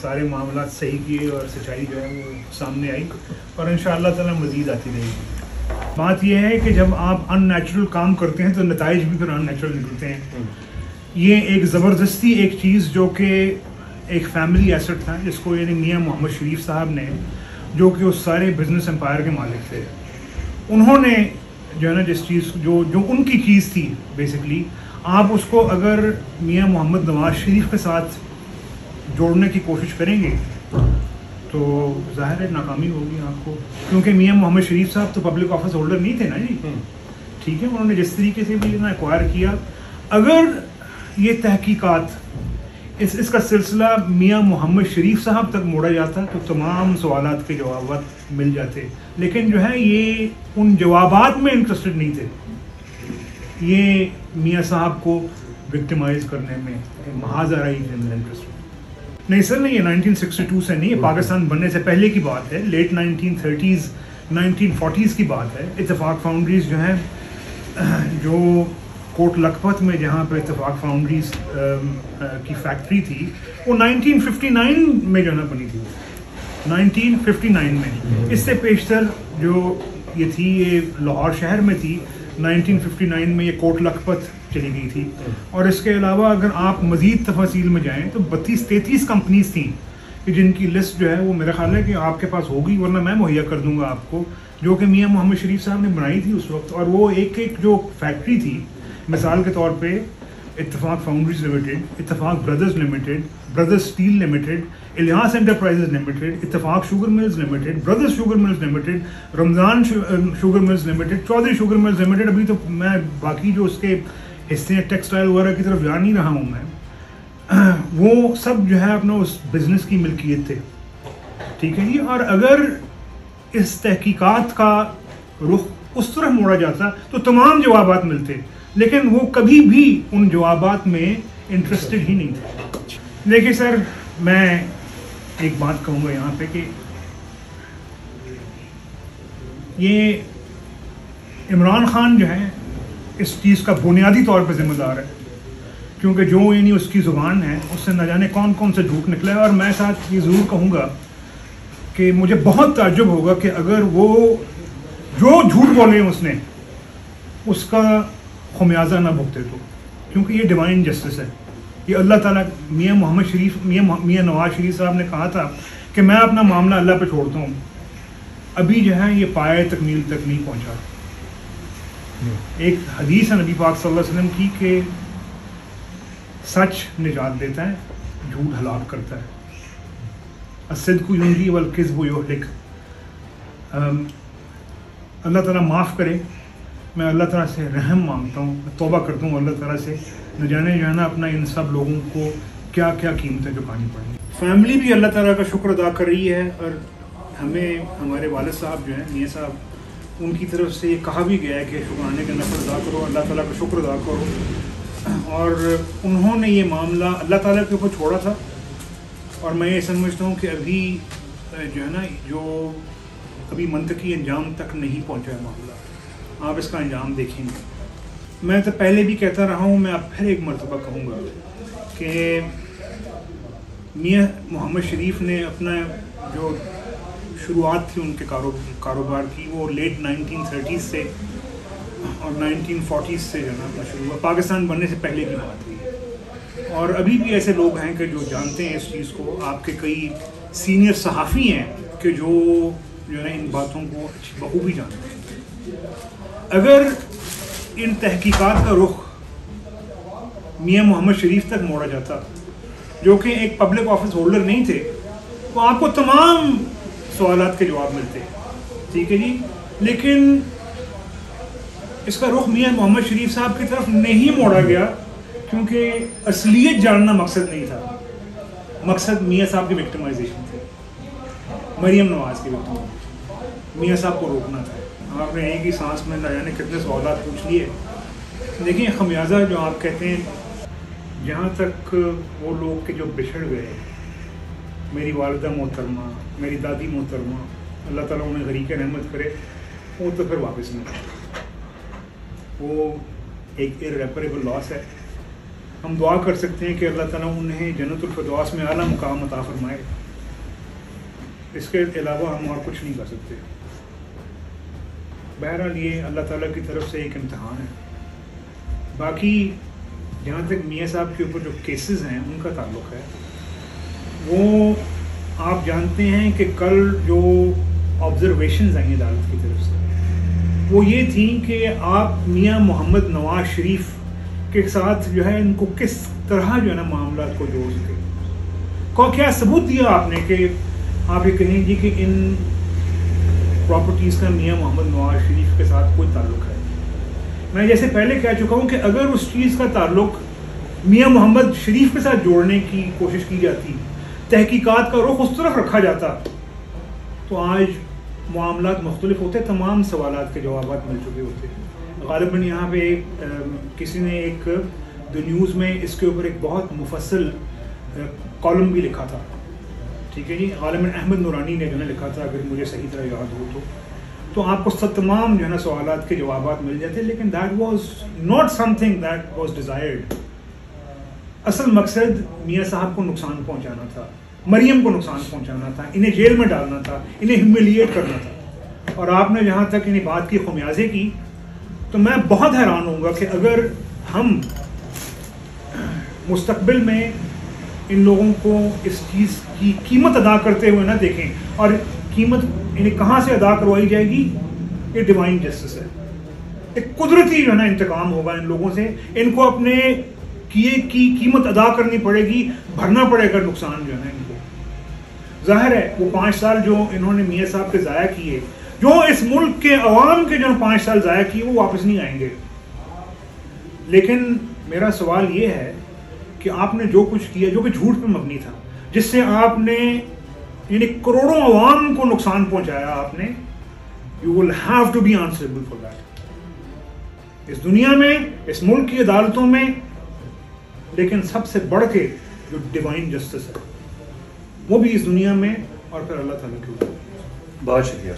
سارے معاملات صحیح کیے اور سچائی جو ہے وہ سامنے آئی اور انشاءاللہ تعالیٰ مزید آتی رہے گی. بات یہ ہے کہ جب آپ ان نیچرل کام کرتے ہیں تو نتائج بھی پھر ان نیچرل نکلتے ہیں. یہ ایک زبردستی ایک چیز جو کہ ایک فیملی ایسٹ تھا جس کو یعنی میاں محمد شریف صاحب نے جو کہ اس سارے بزنس امپائر کے مالک تھے, انہوں نے جو ہے نا جس چیز جو ان کی چیز تھی بیسکلی, آپ اس کو اگر میاں محمد نواز شریف کے ساتھ جوڑنے کی کوشش کریں گے تو ظاہر ہے ناکامی ہوگی آپ کو, کیونکہ میاں محمد شریف صاحب تو پبلک آفس ہولڈر نہیں تھے نا جی. ٹھیک ہے, انہوں نے جس طریقے سے بھی ایکوائر کیا, اگر یہ تحقیقات اس کا سلسلہ میاں محمد شریف صاحب تک موڑا جاتا تو تمام سوالات کے جوابات مل جاتے, لیکن جو ہے یہ ان جوابات میں انٹرسٹڈ نہیں تھے, یہ میاں صاحب کو وکٹمائز کرنے میں محاذ آرائی کے اندر انٹرسٹ نہیں. سر نہیں, یہ 1962 سے نہیں, یہ پاکستان بننے سے پہلے کی بات ہے, لیٹ 1930s 1940s کی بات ہے. اتفاق فاؤنڈریز جو ہیں جو کوٹ لکھپت میں جہاں پہ اتفاق فاؤنڈریز کی فیکٹری تھی وہ 1959 میں جو ہے نا بنی تھی, 1959 میں. اس سے پیشتر جو یہ تھی یہ لاہور شہر میں تھی, 1959 میں یہ کوٹ لکھپت چلی گئی تھی. اور اس کے علاوہ اگر آپ مزید تفاصیل میں جائیں تو 32-33 کمپنیز تھیں کہ جن کی لسٹ جو ہے وہ میرا خیال ہے کہ آپ کے پاس ہوگی, ورنہ میں مہیا کر دوں گا آپ کو, جو کہ میاں محمد شریف صاحب نے بنائی تھی اس وقت. اور وہ ایک ایک جو فیکٹری تھی, مثال کے طور پہ Ittefaq foundries limited, Ittefaq brothers limited, brothers steel limited, Ilyas enterprises limited, Ittefaq sugar mills limited, brothers sugar mills limited, Ramzan sugar mills limited, Chaudhry sugar mills limited. ابھی تو میں باقی جو اس کے حصے ہیں ٹیکسٹائل وغیرہ کی طرف جا نہیں رہا ہوں میں, وہ سب جو ہے اپنا اس بزنس کی ملکیت تھے. ٹھیک ہے جی. اور اگر اس تحقیقات کا رخ اس طرح موڑا جاتا تو تمام جوابات ملتے, لیکن وہ کبھی بھی ان جوابات میں انٹرسٹڈ ہی نہیں تھے. دیکھیے سر, میں ایک بات کہوں گا یہاں پہ کہ یہ عمران خان جو ہے اس چیز کا بنیادی طور پہ ذمہ دار ہے, کیونکہ جو یعنی اس کی زبان ہے اس سے نہ جانے کون کون سے جھوٹ نکلا ہے. اور میں ساتھ یہ ضرور کہوں گا کہ مجھے بہت تعجب ہوگا کہ اگر وہ جو جھوٹ بولے اس نے اس کا خمیازہ نہ بھگتے تو, کیونکہ یہ ڈیوائن جسٹس ہے. یہ اللہ تعالیٰ, میاں محمد شریف میاں نواز شریف صاحب نے کہا تھا کہ میں اپنا معاملہ اللہ پہ چھوڑتا ہوں, ابھی جو ہے یہ پائے تکمیل تک نہیں پہنچا. ایک حدیث ہے نبی پاک صلی اللہ علیہ وسلم کی کہ سچ نجات دیتا ہے, جھوٹ ہلاک کرتا ہے. الصدق ینجی والکذب یہلک. اللہ تعالیٰ معاف کرے, میں اللہ تعالیٰ سے رحم مانگتا ہوں, میں توبہ کرتا ہوں اللہ تعالیٰ سے, نہ جانے جو ہے نا اپنا ان سب لوگوں کو کیا کیا قیمتیں چکانی پڑیں گی. فیملی بھی اللہ تعالیٰ کا شکر ادا کر رہی ہے, اور ہمیں ہمارے والد صاحب جو ہیں میاں صاحب, ان کی طرف سے یہ کہا بھی گیا ہے کہ شکرانے کا نفل ادا کرو, اللہ تعالیٰ کا شکر ادا کرو. اور انہوں نے یہ معاملہ اللہ تعالیٰ کے اوپر چھوڑا تھا, اور میں یہ سمجھتا ہوں کہ ابھی جو ہے نا جو ابھی منطقی انجام تک نہیں پہنچا ہے معاملہ, آپ اس کا انجام دیکھیں گے. میں تو پہلے بھی کہتا رہا ہوں, میں اب پھر ایک مرتبہ کہوں گا کہ میاں محمد شریف نے اپنا جو شروعات تھی ان کے کاروبار کی وہ لیٹ 1930s سے اور 1940s سے جو ہے نا اپنا شروع ہوا, پاکستان بننے سے پہلے کی بات ہوئی. اور ابھی بھی ایسے لوگ ہیں کہ جو جانتے ہیں اس چیز کو, آپ کے کئی سینئر صحافی ہیں کہ جو ہے نا ان باتوں کو بخوبی جانتے ہیں. اگر ان تحقیقات کا رخ میاں محمد شریف تک موڑا جاتا جو کہ ایک پبلک آفس ہولڈر نہیں تھے, تو آپ کو تمام سوالات کے جواب ملتے. ٹھیک ہے جی. لیکن اس کا رخ میاں محمد شریف صاحب کی طرف نہیں موڑا گیا, کیونکہ اصلیت جاننا مقصد نہیں تھا, مقصد میاں صاحب کی وکٹمائزیشن تھی, مریم نواز کی وکٹمائزیشن. میاں صاحب کو روکنا تھا. آپ نے ایک ہی سانس میں نہ جانے کتنے سوالات پوچھ لیے. دیکھیں خمیازہ جو آپ کہتے ہیں, جہاں تک وہ لوگ کے جو بچھڑ گئے, میری والدہ محترمہ, میری دادی محترمہ, اللہ تعالیٰ انہیں غریق رحمت کرے, وہ تو پھر واپس نہیں. وہ ایک ارریپریبل لاس ہے. ہم دعا کر سکتے ہیں کہ اللہ تعالیٰ انہیں جنت الفردوس میں اعلیٰ مقام عطا فرمائے. اس کے علاوہ ہم اور کچھ نہیں کر سکتے. بہرحال یہ اللہ تعالیٰ کی طرف سے ایک امتحان ہے. باقی جہاں تک میاں صاحب کے اوپر جو کیسز ہیں ان کا تعلق ہے، وہ آپ جانتے ہیں کہ کل جو آبزرویشنز آئیں عدالت کی طرف سے وہ یہ تھیں کہ آپ میاں محمد نواز شریف کے ساتھ جو ہے ان کو کس طرح جو ہے نا معاملات کو جوڑ سکے. کیا ثبوت دیا آپ نے کہ آپ یہ کہیں گے کہ ان پراپرٹیز کا میاں محمد نواز شریف کے ساتھ کوئی تعلق ہے؟ میں جیسے پہلے کہہ چکا ہوں کہ اگر اس چیز کا تعلق میاں محمد شریف کے ساتھ جوڑنے کی کوشش کی جاتی، تحقیقات کا رخ اس طرف رکھا جاتا، تو آج معاملات مختلف ہوتے، تمام سوالات کے جوابات مل چکے ہوتے. غالباً یہاں پہ کسی نے ایک دی نیوز میں اس کے اوپر ایک بہت مفصل کالم بھی لکھا تھا. ٹھیک ہے جی، غالباً احمد نورانی نے جو ہے لکھا تھا، اگر مجھے صحیح طرح یاد ہو تو آپ کو تمام جو ہے نا سوالات کے جوابات مل جاتے. لیکن that was not some thing that was desired. اصل مقصد میاں صاحب کو نقصان پہنچانا تھا، مریم کو نقصان پہنچانا تھا، انہیں جیل میں ڈالنا تھا، انہیں ہیوملیٹ کرنا تھا. اور آپ نے جہاں تک انہیں بات کی خمیازے کی، تو میں بہت حیران ہوں گا کہ اگر ہم مستقبل میں ان لوگوں کو اس چیز کی قیمت ادا کرتے ہوئے نہ دیکھیں. اور قیمت انہیں کہاں سے ادا کروائی جائے گی؟ یہ ڈیوائن جسٹس ہے. ایک قدرتی جو ہے نا انتقام ہوگا ان لوگوں سے. ان کو اپنے کیے کی قیمت ادا کرنی پڑے گی، بھرنا پڑے گا نقصان جو ہے نا ان کو. ظاہر ہے وہ 5 سال جو انہوں نے میاں صاحب کے ضائع کیے، جو اس ملک کے عوام کے جو 5 سال ضائع کیے، وہ واپس نہیں آئیں گے. لیکن میرا سوال یہ ہے کہ آپ نے جو کچھ کیا، جو کہ جھوٹ پہ مبنی تھا، جس سے آپ نے یعنی کروڑوں عوام کو نقصان پہنچایا، آپ نے you will have to be answerable for that. اس دنیا میں، اس ملک کی عدالتوں میں، لیکن سب سے بڑھ کے جو ڈیوائن جسٹس ہے وہ بھی اس دنیا میں، اور پھر اللہ تعالیٰ کے اوپر. بہت شکریہ.